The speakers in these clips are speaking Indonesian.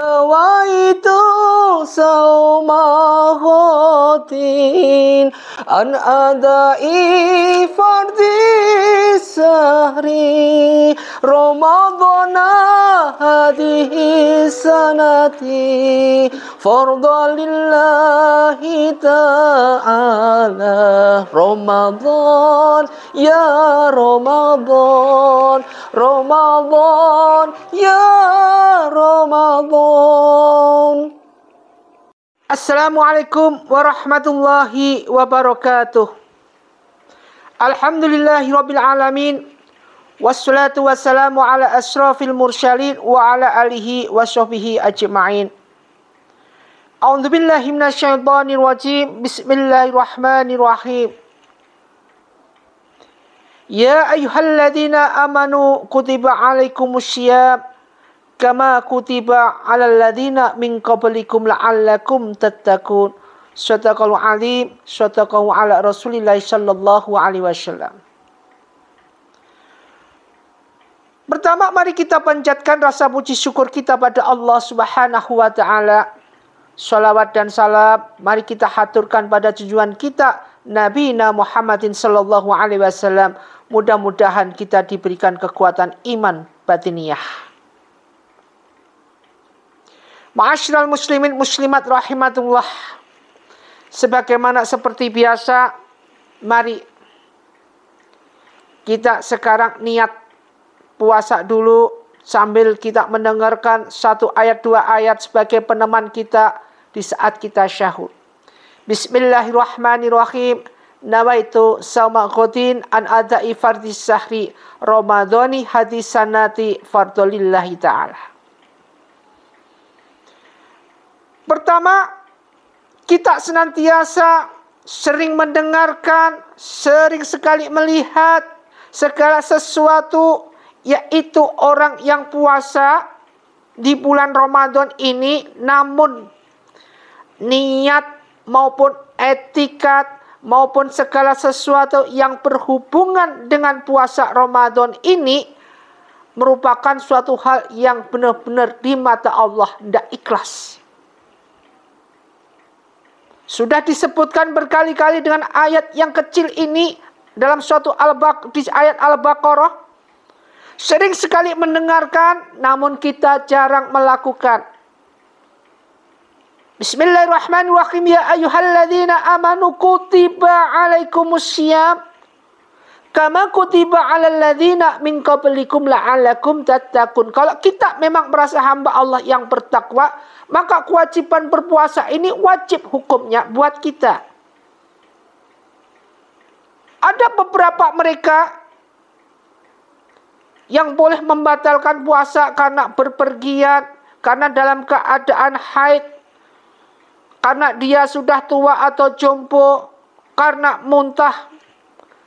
نويت صوم غد عن أداء فرض السهر رمضان هذه السنة فرضا لله تعالى رمضان يا رمضان رمضان يا رمضان. Assalamualaikum warahmatullahi wabarakatuh. Alhamdulillahirabbil alamin. Wassalatu wassalamu ala asrafil mursalin wa ala alihi wa sahbihi ajma'in. A'udzubillahi minasyaitonir rajim. Bismillahirrahmanirrahim. Ya ayyuhalladzina amanu kutiba alaikumussyiyam kama kutiba alal ladzina min qablikum la'allakum tattaqun. Shadaqallahu alim, shadaqallahu ala Rasulillah sallallahu alaihi wasallam. Pertama, mari kita panjatkan rasa puji syukur kita pada Allah Subhanahu wa taala. Shalawat dan salam mari kita haturkan pada tujuan kita Nabi Muhammadin sallallahu alaihi wasallam. Mudah-mudahan kita diberikan kekuatan iman batiniyah. Ma'asyiral muslimin muslimat rahimatullah. Sebagaimana seperti biasa, mari kita sekarang niat puasa dulu sambil kita mendengarkan satu ayat dua ayat sebagai peneman kita di saat kita syahur. Bismillahirrahmanirrahim. Nawaitu sauma ghadin an adai fardis sahri ramadhani hadisanati fardolillahi ta'ala. Pertama, kita senantiasa sering mendengarkan, sering sekali melihat segala sesuatu, yaitu orang yang puasa di bulan Ramadan ini, namun niat maupun etikat maupun segala sesuatu yang berhubungan dengan puasa Ramadan ini merupakan suatu hal yang benar-benar di mata Allah tidak ikhlas. Sudah disebutkan berkali-kali dengan ayat yang kecil ini dalam suatu di ayat Al-Baqarah. Sering sekali mendengarkan, namun kita jarang melakukan. Bismillahirrahmanirrahim. Ya ayyuhalladzina amanu kutiba alaikumussyiyam kama kutiba alal ladzina min qablikum la'allakum tattaqun. Kalau kita memang merasa hamba Allah yang bertakwa, maka kewajiban berpuasa ini wajib hukumnya buat kita. Ada beberapa mereka yang boleh membatalkan puasa karena berpergian, karena dalam keadaan haid, karena dia sudah tua atau jompo, karena muntah,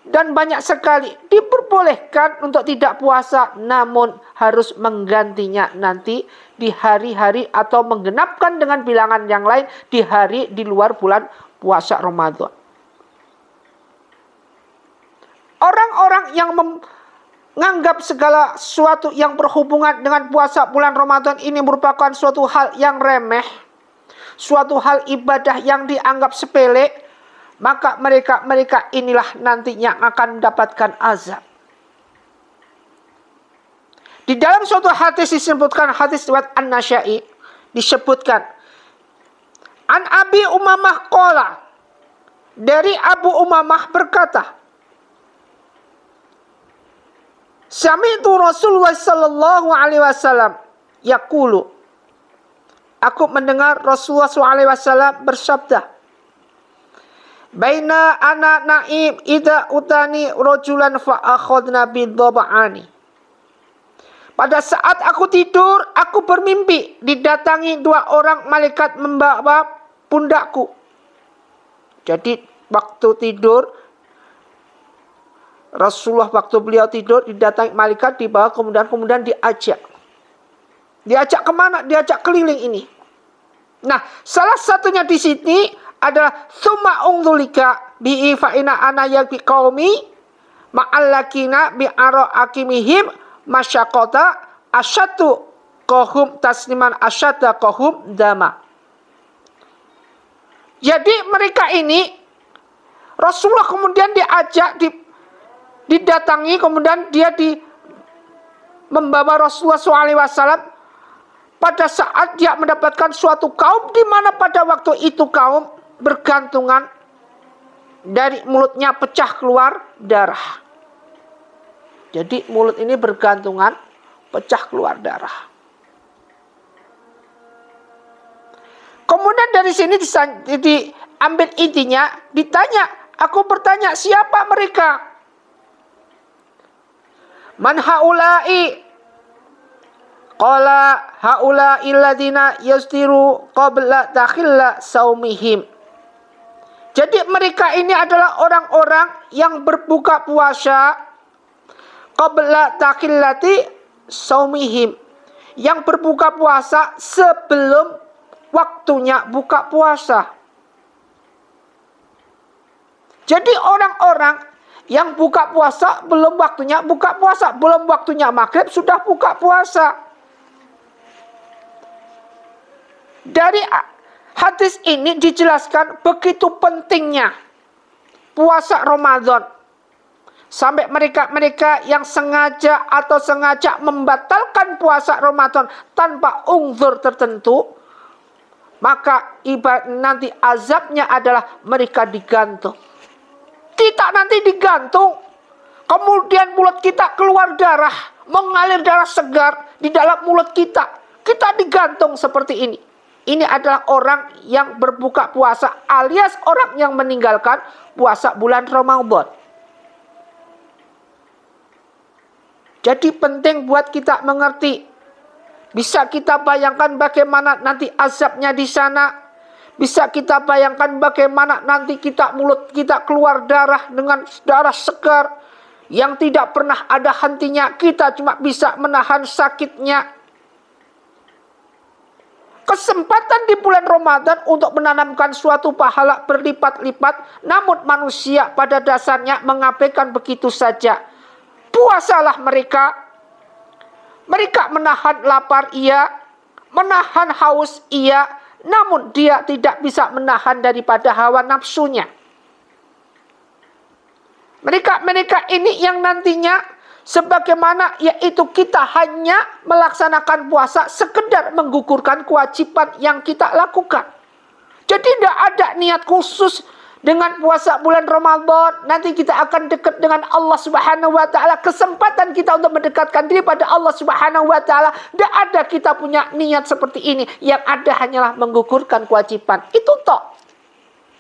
dan banyak sekali diperbolehkan untuk tidak puasa, namun harus menggantinya nanti di hari-hari atau menggenapkan dengan bilangan yang lain di hari di luar bulan puasa Ramadan. Orang-orang yang menganggap segala sesuatu yang berhubungan dengan puasa bulan Ramadan ini merupakan suatu hal yang remeh, suatu hal ibadah yang dianggap sepele, maka mereka inilah nantinya akan mendapatkan azab. Di dalam suatu hadis disebutkan, hadis riwayat An-Nasa'i, disebutkan An Abi Umamah qala, dari Abu Umamah berkata, Sami'tu Rasulullah sallallahu alaihi wasallam yaqulu, aku mendengar Rasulullah sallallahu alaihi wasallam bersabda, Baina ana naim ida utani rojulan fa akhadna bidhaba'ani. Pada saat aku tidur, aku bermimpi didatangi dua orang malaikat membawa pundakku. Jadi waktu tidur, Rasulullah waktu beliau tidur didatangi malaikat, dibawa kemudian diajak. Diajak kemana? Diajak keliling ini. Nah, salah satunya di sini adalah summa ungdulika bi fa'ina ana yaqi qaumi ma'allakina bi ara akimihim masyaqata asyatu atqahum tasliman asyadaqahum dama. Jadi mereka ini Rasulullah kemudian diajak, didatangi, kemudian dia membawa Rasulullah SAW pada saat dia mendapatkan suatu kaum di mana pada waktu itu kaum bergantungan, dari mulutnya pecah keluar darah. Jadi mulut ini bergantungan, pecah keluar darah. Kemudian dari sini diambil intinya, ditanya, aku bertanya, siapa mereka? Man haula'i? Qala haula'i alladhina yastiru qabla takhilla saumihim. Jadi mereka ini adalah orang-orang yang berbuka puasa qabla takhillati saumihim, yang berbuka puasa sebelum waktunya buka puasa. Jadi orang-orang yang buka puasa belum waktunya buka puasa, belum waktunya maghrib sudah buka puasa. Dari hadis ini dijelaskan begitu pentingnya puasa Ramadan, sampai mereka yang sengaja atau sengaja membatalkan puasa Ramadan tanpa uzur tertentu, maka nanti azabnya adalah mereka digantung. Kita nanti digantung, kemudian mulut kita keluar darah, mengalir darah segar di dalam mulut kita. Kita digantung seperti ini. Ini adalah orang yang berbuka puasa alias orang yang meninggalkan puasa bulan Ramadan. Jadi penting buat kita mengerti. Bisa kita bayangkan bagaimana nanti azabnya di sana. Bisa kita bayangkan bagaimana nanti mulut kita keluar darah dengan darah segar yang tidak pernah ada hentinya. Kita cuma bisa menahan sakitnya. Kesempatan di bulan Ramadan untuk menanamkan suatu pahala berlipat-lipat, namun manusia pada dasarnya mengabaikan begitu saja. Puasalah mereka. Mereka menahan lapar iya, menahan haus iya, namun dia tidak bisa menahan daripada hawa nafsunya. Mereka ini yang nantinya sebagaimana yaitu kita hanya melaksanakan puasa sekedar menggugurkan kewajiban yang kita lakukan. Jadi tidak ada niat khusus dengan puasa bulan Ramadan. Nanti kita akan dekat dengan Allah Subhanahu wa taala. Kesempatan kita untuk mendekatkan diri pada Allah Subhanahu wa taala. Tidak ada kita punya niat seperti ini. Yang ada hanyalah menggugurkan kewajiban. Itu toh.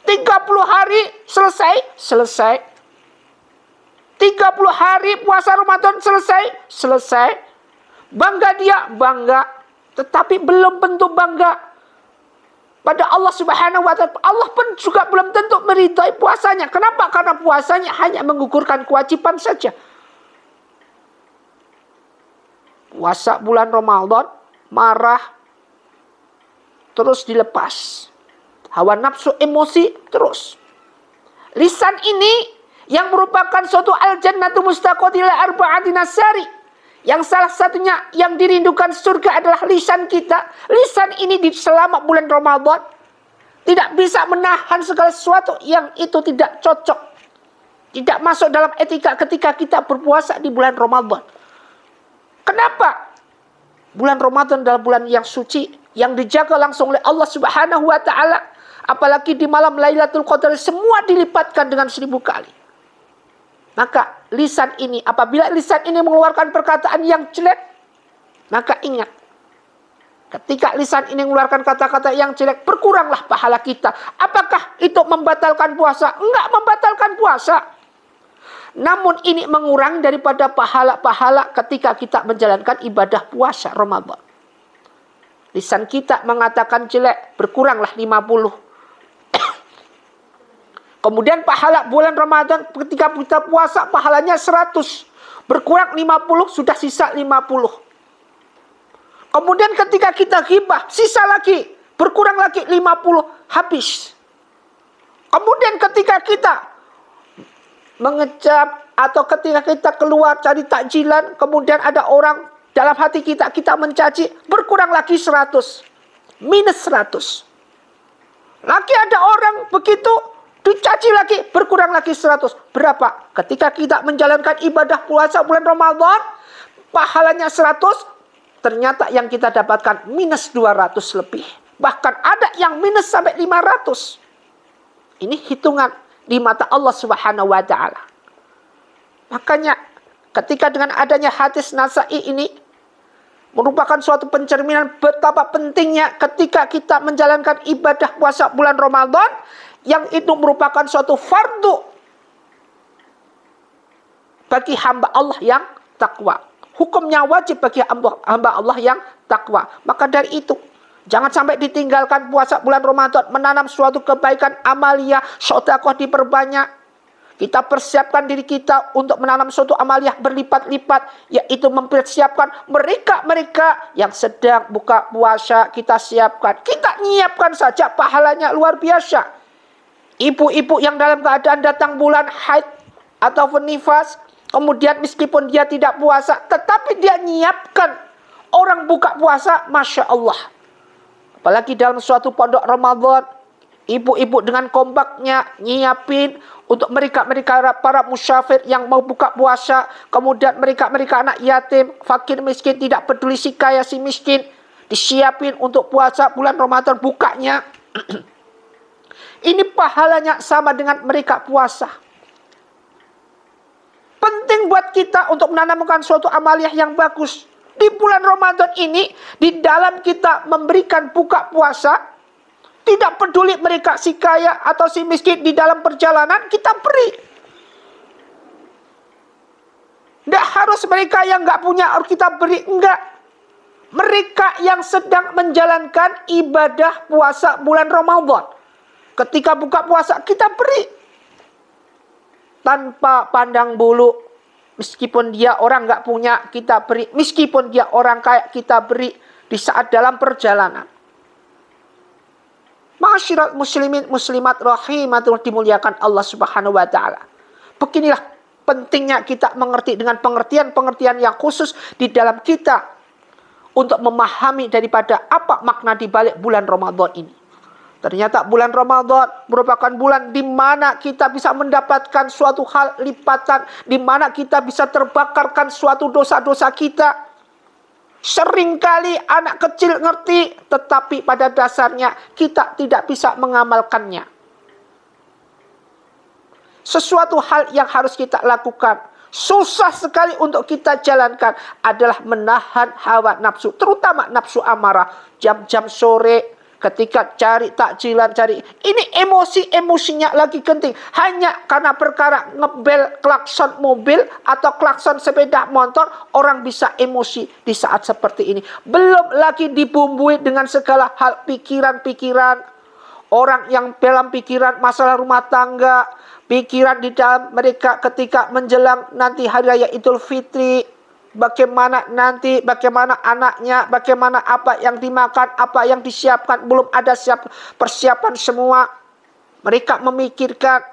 30 hari selesai. 30 hari puasa Ramadan selesai. Bangga dia, bangga. Tetapi belum tentu bangga pada Allah Subhanahu wa taala. Allah pun juga belum tentu meridai puasanya. Kenapa? Karena puasanya hanya menggugurkan kewajiban saja. Puasa bulan Ramadan, marah, terus dilepas. Hawa nafsu, emosi, terus. Lisan ini yang merupakan suatu al-jannatu mustaqotila arba'atin asari. Yang salah satunya yang dirindukan surga adalah lisan kita. Lisan ini di selama bulan Ramadan tidak bisa menahan segala sesuatu yang itu tidak cocok. Tidak masuk dalam etika ketika kita berpuasa di bulan Ramadan. Kenapa? Bulan Ramadan adalah bulan yang suci, yang dijaga langsung oleh Allah Subhanahu wa taala. Apalagi di malam Lailatul Qadar semua dilipatkan dengan 1000 kali. Maka lisan ini, apabila lisan ini mengeluarkan perkataan yang jelek, maka ingat, ketika lisan ini mengeluarkan kata-kata yang jelek, berkuranglah pahala kita. Apakah itu membatalkan puasa? Enggak membatalkan puasa. Namun ini mengurangi daripada pahala-pahala ketika kita menjalankan ibadah puasa Ramadan. Lisan kita mengatakan jelek, berkuranglah 50. Kemudian pahala bulan Ramadan ketika kita puasa pahalanya 100. Berkurang 50, sudah sisa 50. Kemudian ketika kita ghibah, sisa lagi. Berkurang lagi 50, habis. Kemudian ketika kita mengecap atau ketika kita keluar cari takjilan, kemudian ada orang dalam hati kita, kita mencaci, berkurang lagi 100. Minus 100. Lagi ada orang begitu, dicaci lagi, berkurang lagi 100. Berapa? Ketika kita menjalankan ibadah puasa bulan Ramadan, pahalanya 100, ternyata yang kita dapatkan minus 200 lebih. Bahkan ada yang minus sampai 500. Ini hitungan di mata Allah Subhanahu wa Ta'ala. Makanya ketika dengan adanya hadis Nasa'i ini merupakan suatu pencerminan betapa pentingnya ketika kita menjalankan ibadah puasa bulan Ramadan, yang itu merupakan suatu fardu bagi hamba Allah yang takwa. Hukumnya wajib bagi hamba Allah yang takwa. Maka dari itu, jangan sampai ditinggalkan puasa bulan Ramadan, menanam suatu kebaikan amalia, sedekah diperbanyak. Kita persiapkan diri kita untuk menanam suatu amaliah berlipat-lipat, yaitu mempersiapkan mereka-mereka yang sedang buka puasa, kita siapkan. Kita nyiapkan saja, pahalanya luar biasa. Ibu-ibu yang dalam keadaan datang bulan haid atau nifas, kemudian meskipun dia tidak puasa, tetapi dia nyiapkan orang buka puasa, Masya Allah. Apalagi dalam suatu pondok Ramadan, ibu-ibu dengan kompaknya nyiapin untuk mereka-mereka para musyafir yang mau buka puasa. Kemudian mereka-mereka anak yatim, fakir miskin, tidak peduli si kaya si miskin, disiapin untuk puasa bulan Ramadan bukanya. Ini pahalanya sama dengan mereka puasa. Penting buat kita untuk menanamkan suatu amaliah yang bagus. Di bulan Ramadan ini, di dalam kita memberikan buka puasa, tidak peduli mereka si kaya atau si miskin, di dalam perjalanan kita beri. Tidak harus mereka yang nggak punya harus kita beri, enggak. Mereka yang sedang menjalankan ibadah puasa bulan Ramadan, ketika buka puasa kita beri. Tanpa pandang bulu. Meskipun dia orang nggak punya, kita beri. Meskipun dia orang kaya, kita beri di saat dalam perjalanan. Ma'asyiral muslimin muslimat rahimatullah, dimuliakan Allah Subhanahu wa Ta'ala. Beginilah pentingnya kita mengerti dengan pengertian-pengertian yang khusus di dalam kita untuk memahami daripada apa makna di balik bulan Ramadan ini. Ternyata bulan Ramadan merupakan bulan di mana kita bisa mendapatkan suatu hal lipatan, di mana kita bisa terbakarkan suatu dosa-dosa kita. Seringkali anak kecil ngerti, tetapi pada dasarnya kita tidak bisa mengamalkannya. Sesuatu hal yang harus kita lakukan, susah sekali untuk kita jalankan, adalah menahan hawa nafsu, terutama nafsu amarah. Jam-jam sore, ketika cari takjilan, cari ini emosinya lagi genting, hanya karena perkara ngebel klakson mobil atau klakson sepeda motor, orang bisa emosi di saat seperti ini. Belum lagi dibumbui dengan segala hal pikiran-pikiran orang yang dalam pikiran masalah rumah tangga, pikiran di dalam mereka ketika menjelang nanti hari raya Idul Fitri. Bagaimana nanti, bagaimana anaknya, bagaimana apa yang dimakan, apa yang disiapkan, belum ada persiapan semua. Mereka memikirkan,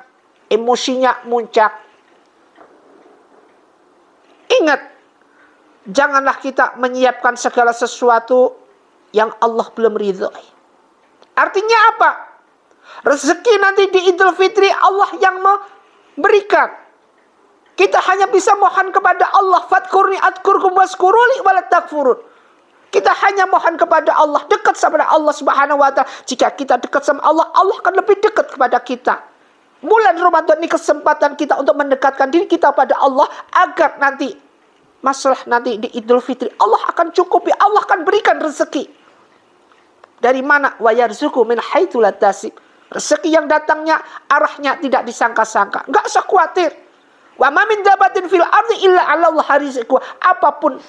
emosinya muncak. Ingat, janganlah kita menyiapkan segala sesuatu yang Allah belum ridhoi. Artinya apa? Rezeki nanti di Idul Fitri Allah yang memberikan. Kita hanya bisa mohon kepada Allah. Fadkurni adkurkum waskuruli wala takfurun. Kita hanya mohon kepada Allah, dekat sama Allah Subhanahu wa Ta'ala. Jika kita dekat sama Allah, Allah akan lebih dekat kepada kita. Bulan Ramadan ini kesempatan kita untuk mendekatkan diri kita pada Allah, agar nanti masalah nanti di Idul Fitri Allah akan cukupi, Allah akan berikan rezeki. Dari mana? Wa yarzuqu min haitsu la tasib. Rezeki yang datangnya arahnya tidak disangka-sangka. Enggak usah khawatir. Wa ma min dabatin fil ardi illa 'ala Allah rizquha. Apapun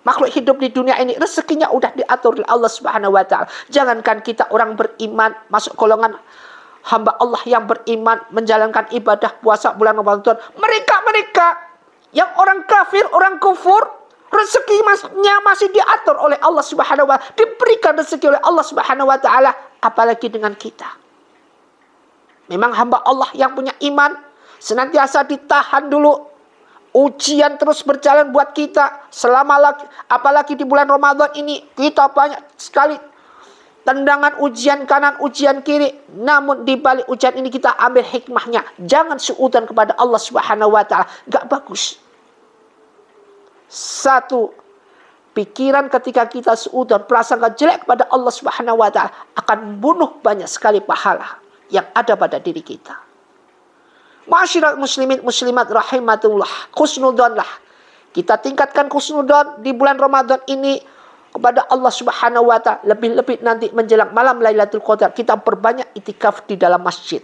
makhluk hidup di dunia ini, rezekinya udah diatur oleh Allah Subhanahu wa Ta'ala. Jangankan kita orang beriman, masuk golongan hamba Allah yang beriman, menjalankan ibadah puasa bulan Ramadan. Mereka yang orang kafir, orang kufur, rezekinya masih diatur oleh Allah Subhanahu wa Ta'ala. Diberikan rezeki oleh Allah Subhanahu wa Ta'ala. Apalagi dengan kita. Memang hamba Allah yang punya iman senantiasa ditahan dulu Ujian terus berjalan buat kita. Apalagi di bulan Ramadan ini, kita banyak sekali tendangan ujian kanan, ujian kiri. Namun di balik ujian ini kita ambil hikmahnya. Jangan suudzon kepada Allah Subhanahu wa taala. Gak bagus. Satu, pikiran ketika kita suudzon, prasangka jelek kepada Allah Subhanahu wa taala akan bunuh banyak sekali pahala yang ada pada diri kita. Ma'asyiral muslimin muslimat rahimatullah, husnudzonlah. Kita tingkatkan husnudzon di bulan Ramadan ini kepada Allah Subhanahu wa taala. Lebih-lebih nanti menjelang malam Lailatul Qadar, kita perbanyak itikaf di dalam masjid.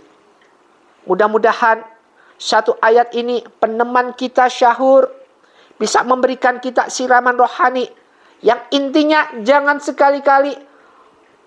Mudah-mudahan satu ayat ini peneman kita syahur, bisa memberikan kita siraman rohani. Yang intinya jangan sekali-kali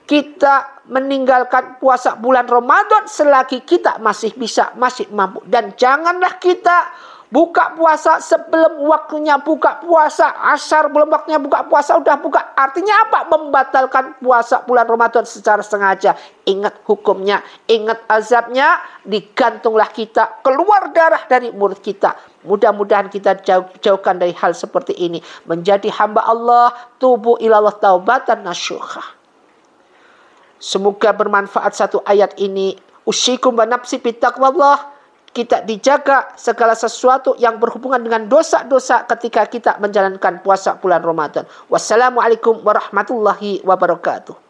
kita meninggalkan puasa bulan Ramadan selagi kita masih bisa, masih mampu. Dan janganlah kita buka puasa sebelum waktunya buka puasa. Asar belum waktunya buka puasa, udah buka. Artinya apa? Membatalkan puasa bulan Ramadan secara sengaja. Ingat hukumnya, ingat azabnya. Digantunglah kita, keluar darah dari mulut kita. Mudah-mudahan kita jauhkan dari hal seperti ini. Menjadi hamba Allah, tubu ilallah taubatan nasuha. Semoga bermanfaat satu ayat ini. Usikum wa nafsi bittaqwallah. Kita dijaga segala sesuatu yang berhubungan dengan dosa-dosa ketika kita menjalankan puasa bulan Ramadan. Wassalamualaikum warahmatullahi wabarakatuh.